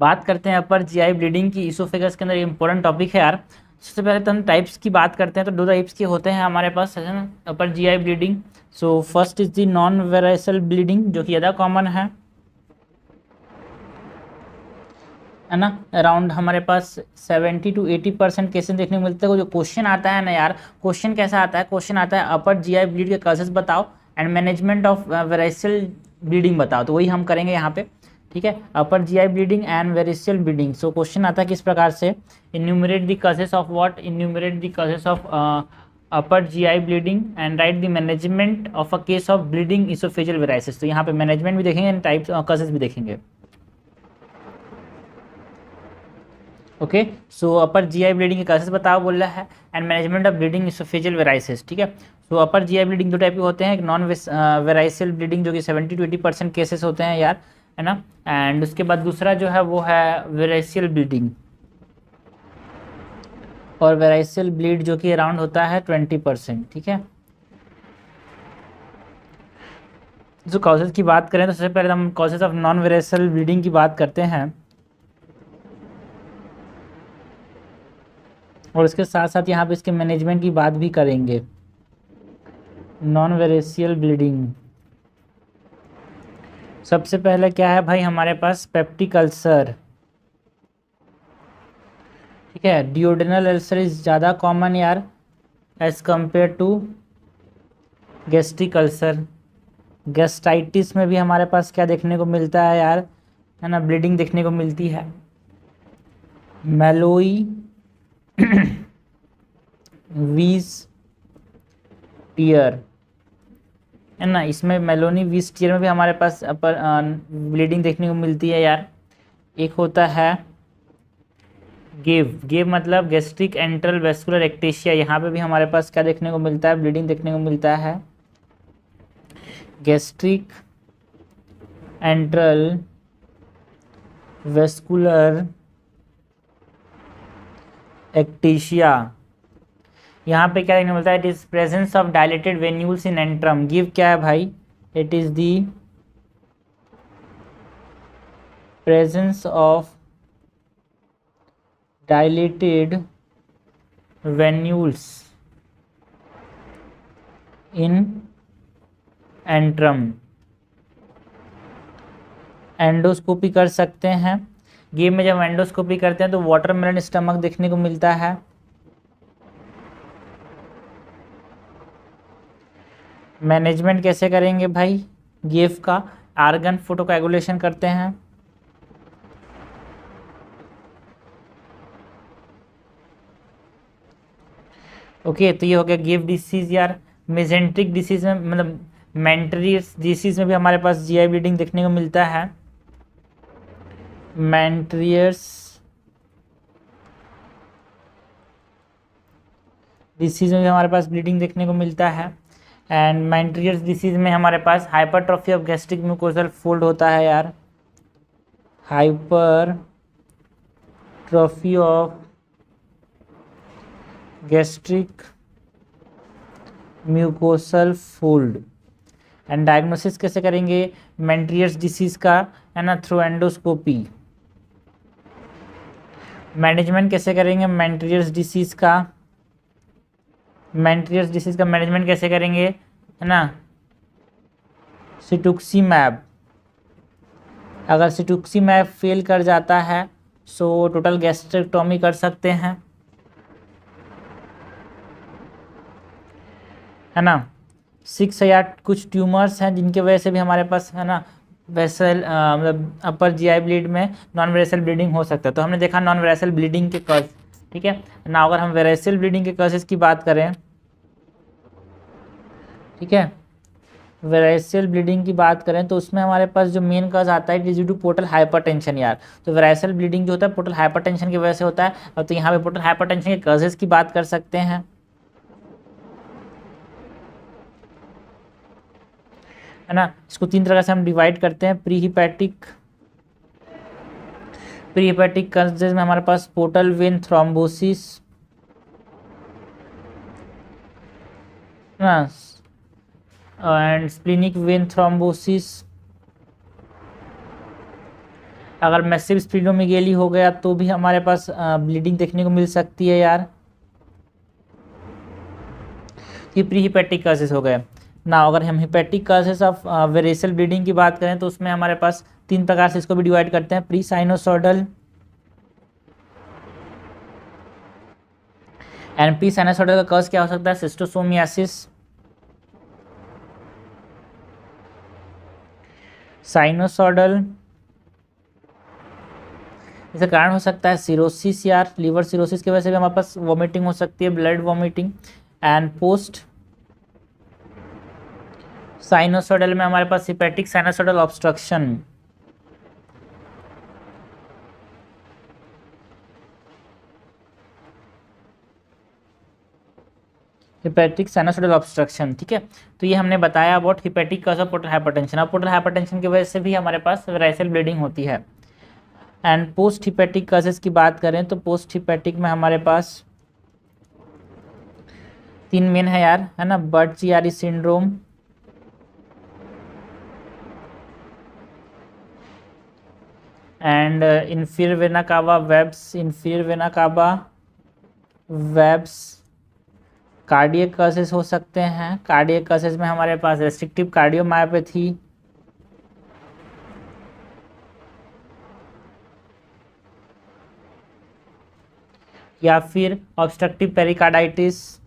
बात करते हैं अपर जीआई ब्लीडिंग की। इसोफेगस के अंदर इंपॉर्टेंट टॉपिक है यार। सबसे पहले तो हम टाइप्स की बात करते हैं, तो दो टाइप्स के होते हैं हमारे पास, है ना, upper GI bleeding. So first is the non variceal bleeding, जो कि ज़्यादा कॉमन है ना। अराउंड हमारे पास 70 to 80% केसेस देखने को मिलते हैं। जो क्वेश्चन आता है ना यार, क्वेश्चन कैसा आता है, क्वेश्चन आता है अपर जीआई ब्लीड के कॉजेस बताओ and management of variceal bleeding बताओ, तो वही हम करेंगे यहाँ पे। ठीक है, upper GI bleeding and variceal bleeding. So question आता है किस प्रकार से, enumerate the causes of what, enumerate the causes of upper GI bleeding and write the management of a case of bleeding oesophageal varices. तो यहाँ पे management भी देखेंगे एंड टाइप्स कॉजेस भी देखेंगे। ओके, सो अपर जीआई ब्लीडिंग के केसेस बताओ बोल रहा है and management of bleeding oesophageal varices. ठीक है, सो अपर जीआई ब्लीडिंग दो टाइप के होते हैं, एक नॉन वेराइसियल ब्लीडिंग जो कि 70 to 80% केसेस होते हैं यार, है ना। एंड उसके बाद दूसरा जो है वो है वेराइसियल ब्लीडिंग, और वेराइसियल ब्लीड जो कि अराउंड होता है 20%। ठीक है, जो कॉजेज की बात करें तो सबसे पहले हम causes of non variceal bleeding की बात करते हैं, और इसके साथ साथ यहाँ पे इसके मैनेजमेंट की बात भी करेंगे। नॉन वेरिशियल ब्लीडिंग, सबसे पहले क्या है भाई हमारे पास, पेप्टिक अल्सर। ठीक है, डिओडेनल अल्सर इज ज़्यादा कॉमन यार as compare to gastric ulcer. Gastritis में भी हमारे पास क्या देखने को मिलता है यार, है ना, ब्लीडिंग देखने को मिलती है। मेलोई वीज टीयर, है ना, इसमें मेलोनी वीज टीयर में भी हमारे पास अपर ब्लीडिंग देखने को मिलती है यार। एक होता है गेव मतलब गैस्ट्रिक एंट्रल वेस्कुलर एक्टेशिया, यहाँ पे भी हमारे पास क्या देखने को मिलता है, ब्लीडिंग देखने को मिलता है। गैस्ट्रिक एंट्रल वेस्कुलर एक्टेशिया, यहाँ पे क्या देखने को मिलता है, it is presence of dilated venules in antrum. Give क्या है भाई, it is the presence of dilated venules in antrum। Endoscopy कर सकते हैं। गेम में जब एंडोस्कोपी करते हैं तो वाटरमेलन स्टमक देखने को मिलता है। मैनेजमेंट कैसे करेंगे भाई, गेव का आर्गन फोटोकोएगुलेशन करते हैं। ओके, तो ये हो गया गिव डिसीज यार। मेजेंट्रिक डिसीज में मतलब मेंट्रियस डिसीज में भी हमारे पास जीआई ब्लीडिंग देखने को मिलता है। मेंट्रियस डिसीज में भी हमारे पास ब्लीडिंग देखने को मिलता है। एंड मेंट्रियस डिसीज में हमारे पास hypertrophy of gastric mucosal fold होता है यार। Hypertrophy of gastric mucosal fold. And diagnosis कैसे करेंगे मेंट्रियस डिसीज का, है ना, थ्रू एंडोस्कोपी। मैनेजमेंट कैसे करेंगे मेंट्रियस डिसीज का, मेंट्रियस डिसीज का मैनेजमेंट कैसे करेंगे, है ना, सिटुक्सीमैब। अगर सिटुक्सीमैब फेल कर जाता है सो टोटल गैस्ट्रेक्टोमी कर सकते हैं, है ना। 6 या कुछ ट्यूमर्स हैं जिनके वजह से भी हमारे पास, है ना, वेसल मतलब अपर जीआई ब्लीड में नॉन वेराइसल ब्लीडिंग हो सकता है। तो हमने देखा नॉन वेराइसल ब्लीडिंग के कॉज। ठीक है ना, अगर हम वेराइसल ब्लीडिंग के कॉजेस की बात करें, ठीक है, वेराइसल ब्लीडिंग की बात करें तो उसमें हमारे पास जो मेन कॉज आता है it is due to portal hypertension यार। तो वेराइसल ब्लीडिंग जो होता है पोर्टल हाइपरटेंशन की वजह से होता है। अब तो यहाँ पे पोर्टल हाइपरटेंशन के कॉजेस की बात कर सकते हैं, है ना। इसको 3 तरह से हम डिवाइड करते हैं। प्री हिपैटिक कॉजेज में हमारे पास पोर्टल वेन थ्रोम्बोसिस, ना, एंड स्प्लिनिक वेन थ्रोम्बोसिस, अगर मैसिव स्प्लीनोमेगाली हो गया तो भी हमारे पास ब्लीडिंग देखने को मिल सकती है यार। ये प्री हिपैटिक केसेस हो गए ना। अगर हम हिपैटिक केसेस ऑफ वेरेसल ब्लीडिंग की बात करें तो उसमें हमारे पास 3 प्रकार से इसको भी डिवाइड करते हैं, pre sinusoidal and pre sinusoidal का कॉज क्या हो सकता है, सिस्टोसोमियासिस, साइनोसॉइडल इसका कारण हो सकता है सिरोसिस यार, लीवर सिरोसिस की वजह से भी हमारे पास वॉमिटिंग हो सकती है, blood vomiting. And post sinusoidal में हमारे पास hepatic sinusoidal obstruction, hepatic sinusoidal obstruction, ठीक है। तो ये हमने बताया about hepatic cause of portal hypertension. अब पोर्टल हाइपरटेंशन की वजह से भी हमारे पास वेराइसल ब्लीडिंग होती है। एंड पोस्ट हिपैटिक कॉजेज की बात करें तो पोस्ट हिपैटिक में हमारे पास 3 मेन है यार, है ना, Budd Chiari syndrome, and inferior vena cava webs, inferior vena cava webs. Cardiac causes हो सकते हैं, कार्डियक कॉजेज में हमारे पास रेस्ट्रिक्टिव कार्डियोमायोपैथी, या फिर ऑब्स्ट्रक्टिव पेरिकार्डाइटिस,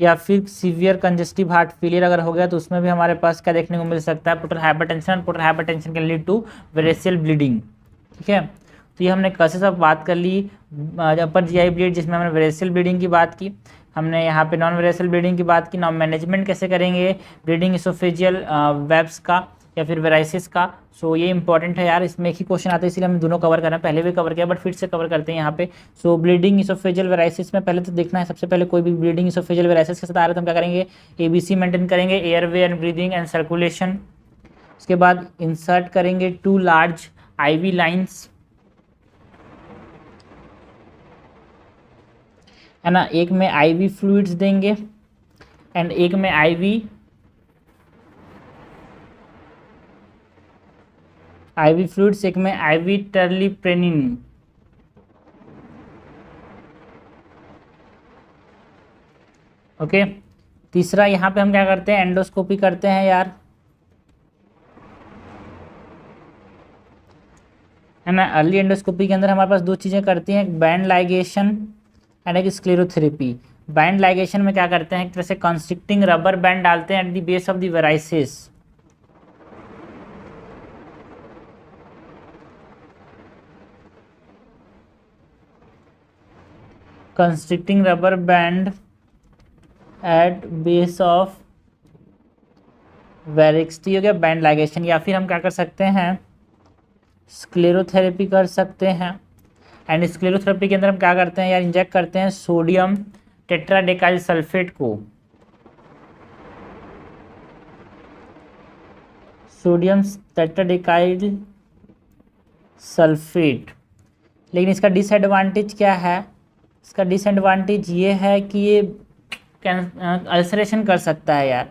या फिर सीवियर कंजेस्टिव हार्ट फेलियर अगर हो गया तो उसमें भी हमारे पास क्या देखने को मिल सकता है, portal hypertension. Portal hypertension can lead to variceal bleeding, ठीक है। तो ये हमने कॉजेज ऑफ बात कर ली, अपर जीआई ब्लीड जिसमें हमने वेरेसियल ब्लीडिंग की बात की, हमने यहाँ पे नॉन वेरेसियल ब्लीडिंग की बात की। नाउ मैनेजमेंट कैसे करेंगे ब्लीडिंग इसोफेजियल वेब्स का या फिर वेराइसिस का। सो ये इंपॉर्टेंट है यार, इसमें एक ही क्वेश्चन आता है इसलिए हम दोनों कवर कर रहे हैं, पहले भी कवर किया बट फिर से कवर करते हैं यहाँ पे। सो ब्लीडिंग इसोफेजियल वेराइसिस में पहले तो देखना है सबसे पहले कोई भी ब्लीडिंग इसोफेजियल वेराइसिस के साथ आ रहा है तो हम क्या करेंगे, ABC मेंटेन करेंगे, airway and breathing and circulation. उसके बाद इंसर्ट करेंगे 2 लार्ज IV लाइन्स, है ना, एक में IV फ्लूइड्स देंगे एंड एक में IV फ्लूइड्स, एक में IV टर्लीप्रेनिन। ओके, तीसरा यहाँ पे हम क्या करते हैं, एंडोस्कोपी करते हैं यार, है ना। अर्ली एंडोस्कोपी के अंदर हमारे पास 2 चीज़ें करती हैं, एक बैंड लाइगेशन एंड एक स्क्लेरोथेरेपी। बैंड लाइगेशन में क्या करते हैं, एक तरह से कंस्ट्रिक्टिंग रबर बैंड डालते हैं at the base of the varices, constricting rubber band at base of varicosity हो गया बैंड लाइगेशन। या फिर हम क्या कर सकते हैं, स्क्लेरोथेरेपी कर सकते हैं। एंड स्क्लेरोथेरेपी के अंदर हम क्या करते हैं यार, इंजेक्ट करते हैं सोडियम टेट्राडेकाइल सल्फेट को, सोडियम टेट्राडेकाइल सल्फेट। लेकिन इसका डिसएडवांटेज क्या है, इसका डिसएडवांटेज ये है कि ये अल्सरेशन कर सकता है यार,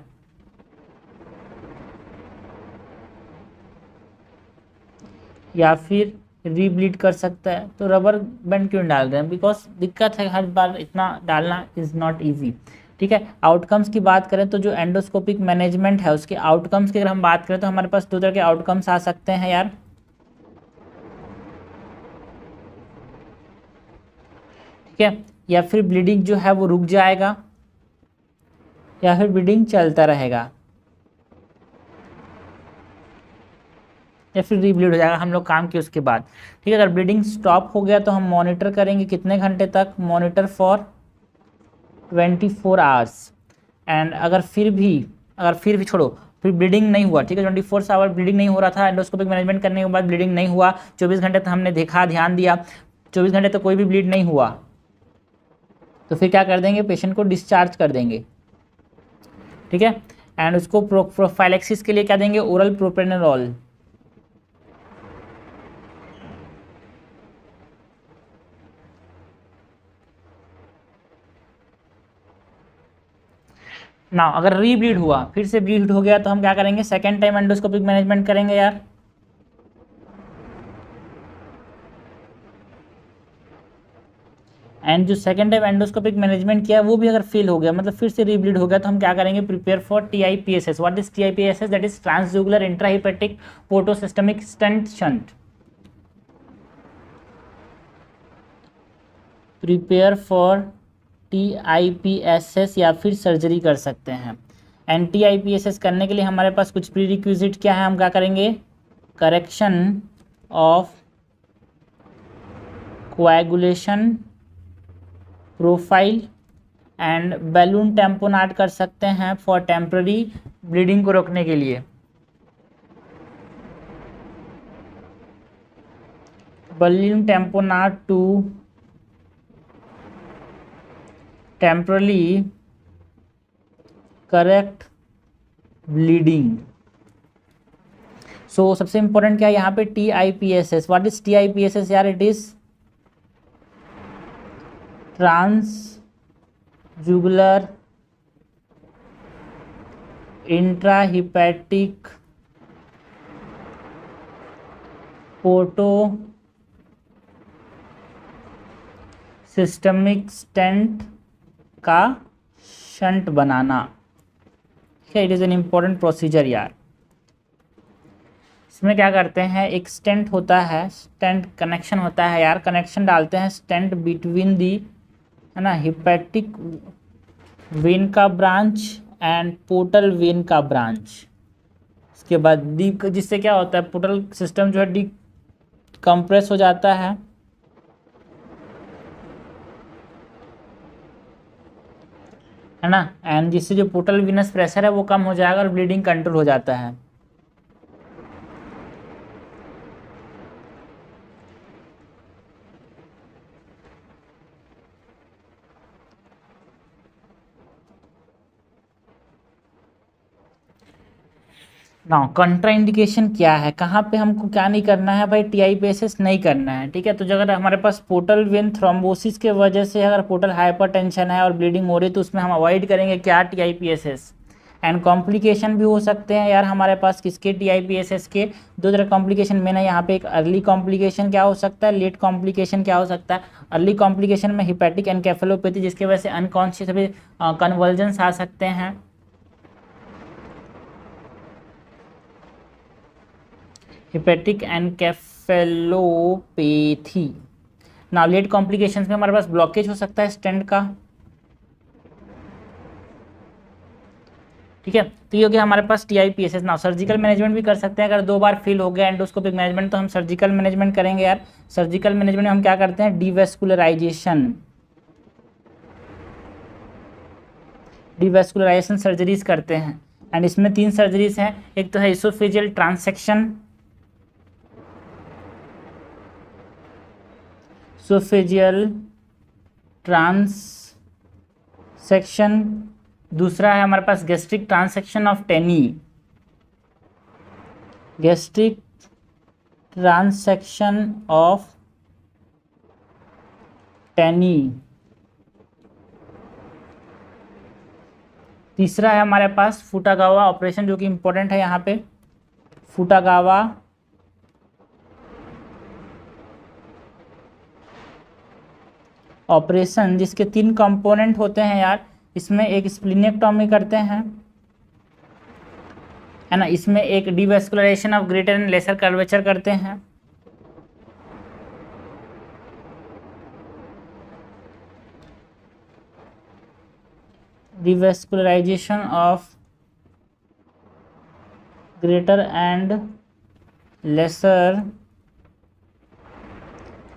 या फिर रीब्लीड कर सकता है। तो रबर बैंड क्यों डाल रहे हैं, बिकॉज दिक्कत है हर बार इतना डालना इज़ नॉट इजी, ठीक है। आउटकम्स की बात करें तो जो एंडोस्कोपिक मैनेजमेंट है उसके आउटकम्स की अगर हम बात करें तो हमारे पास 2 तरह के आउटकम्स आ सकते हैं यार, ठीक है। या फिर ब्लीडिंग जो है वो रुक जाएगा या फिर ब्लीडिंग चलता रहेगा या फिर रीब्लीड हो जाएगा हम लोग काम किए उसके बाद, ठीक है। अगर ब्लीडिंग स्टॉप हो गया तो हम मॉनिटर करेंगे कितने घंटे तक, मॉनिटर फॉर 24 आवर्स। एंड अगर फिर भी छोड़ो, फिर ब्लीडिंग नहीं हुआ, ठीक है, 24 आवर ब्लीडिंग नहीं हो रहा था, एंडोस्कोपिक मैनेजमेंट करने के बाद ब्लीडिंग नहीं हुआ, 24 घंटे तक हमने देखा ध्यान दिया, 24 घंटे तक कोई भी ब्लीड नहीं हुआ, तो फिर क्या कर देंगे, पेशेंट को डिस्चार्ज कर देंगे, ठीक है। एंड उसको प्रोफाइलेक्सिस के लिए क्या देंगे, ओरल प्रोप्रेनोल, ना अगर रीब्लीड हुआ, फिर से ब्लीड हो गया, तो हम क्या करेंगे, सेकेंड टाइम एंडोस्कोपिक मैनेजमेंट करेंगे यार। एंड जो सेकेंड टाइम एंडोस्कोपिक मैनेजमेंट किया वो भी अगर फेल हो गया, मतलब फिर से रीब्लीड हो गया, तो हम क्या करेंगे, prepare for TIPSS। What is TIPSS? That is transjugular intrahepatic portosystemic stent shunt. Prepare for TIPSS या फिर सर्जरी कर सकते हैं। एंड TIPSS करने के लिए हमारे पास कुछ प्री रिक्विजिट क्या है, हम क्या करेंगे, correction of coagulation profile and balloon tamponade कर सकते हैं फॉर टेम्पररी ब्लीडिंग को रोकने के लिए। Balloon tamponade to temporarily correct bleeding. So सबसे इंपॉर्टेंट क्या है यहाँ पे, TIPSS। व्हाट इज TIPSS यार? It is transjugular intrahepatic portosystemic stent का शंट बनाना। ठीक है, it is an important procedure यार। इसमें क्या करते हैं, एक स्टेंट होता है, स्टेंट कनेक्शन होता है यार, कनेक्शन डालते हैं स्टेंट बिटवीन दी, है ना, हिपैटिक वेन का ब्रांच एंड पोर्टल वेन का ब्रांच। इसके बाद डी, जिससे क्या होता है, पोर्टल सिस्टम जो है डी कंप्रेस हो जाता है ना, एंड जिससे जो पोर्टल विनस प्रेशर है वो कम हो जाएगा और ब्लीडिंग कंट्रोल हो जाता है। ना कंट्राइंडिकेशन क्या है, कहाँ पे हमको क्या नहीं करना है भाई, TIPSS नहीं करना है। ठीक है, तो अगर हमारे पास पोर्टल वेन थ्रोम्बोसिस के वजह से अगर पोर्टल हाइपरटेंशन है और ब्लीडिंग हो रही है, तो उसमें हम अवॉइड करेंगे क्या, TIPSS। एंड कॉम्प्लिकेशन भी हो सकते हैं यार हमारे पास किसके, TIPSS के। दो तरह कॉम्प्लिकेशन में है यहाँ पे, एक अर्ली कॉम्प्लिकेशन क्या हो सकता है, लेट कॉम्प्लिकेशन क्या हो सकता है। अर्ली कॉम्प्लिकेशन में हिपैटिक एनकेफेलोपैथी, जिसकी वजह से अनकॉन्शियस भी कन्वर्जेंस आ सकते हैं। Hepatic encephalopathy. Now let complications में हमारे पास ब्लॉकेज हो सकता है स्टेंट का। ठीक है, तो ये हो गया हमारे पास TIPSS। नाउ सर्जिकल मैनेजमेंट भी कर सकते हैं, अगर 2 बार फेल हो गया एंडोस्कोपिक मैनेजमेंट, तो हम सर्जिकल मैनेजमेंट करेंगे यार। सर्जिकल मैनेजमेंट में हम क्या करते हैं, डिवेस्कुलराइजेशन, डिवेस्कुलराइजेशन सर्जरीज करते हैं। एंड इसमें 3 सर्जरीज हैं, एक तो है इसोफेजियल ट्रांसेक्शन, इसोफेजियल ट्रांसेक्शन, दूसरा है हमारे पास गैस्ट्रिक ट्रांसेक्शन ऑफ टेनी, गैस्ट्रिक ट्रांसेक्शन ऑफ टेनी। तीसरा है हमारे पास फुटागावा ऑपरेशन, जो कि इंपॉर्टेंट है यहाँ पे, फुटागावा ऑपरेशन, जिसके 3 कंपोनेंट होते हैं यार। इसमें एक स्प्लीनेक्टोमी करते हैं, है ना, इसमें एक devascularisation of greater and lesser curvature करते हैं, devascularisation of greater and lesser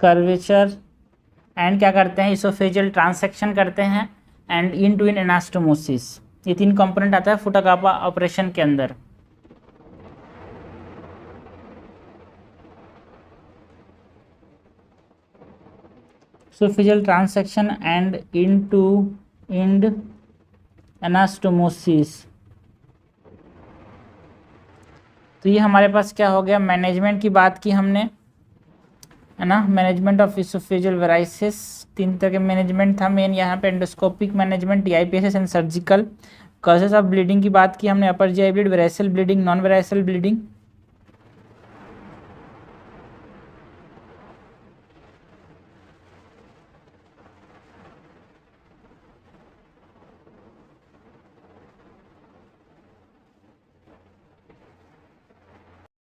curvature, and क्या करते हैं, इसोफेजियल ट्रांसेक्शन करते हैं, and end to end anastomosis. ये 3 कंपोनेंट आता है फुटागावा ऑपरेशन के अंदर। Oesophageal transection and end to end anastomosis. तो ये हमारे पास क्या हो गया, मैनेजमेंट की बात की हमने, है ना, मैनेजमेंट ऑफ इसोफेजियल वेराइसिस। 3 तरह के मैनेजमेंट था मेन यहाँ पे, endoscopic management, TIPSS and surgical. Causes of bleeding की बात की हमने, upper GI bleed, variceal bleeding, non variceal bleeding.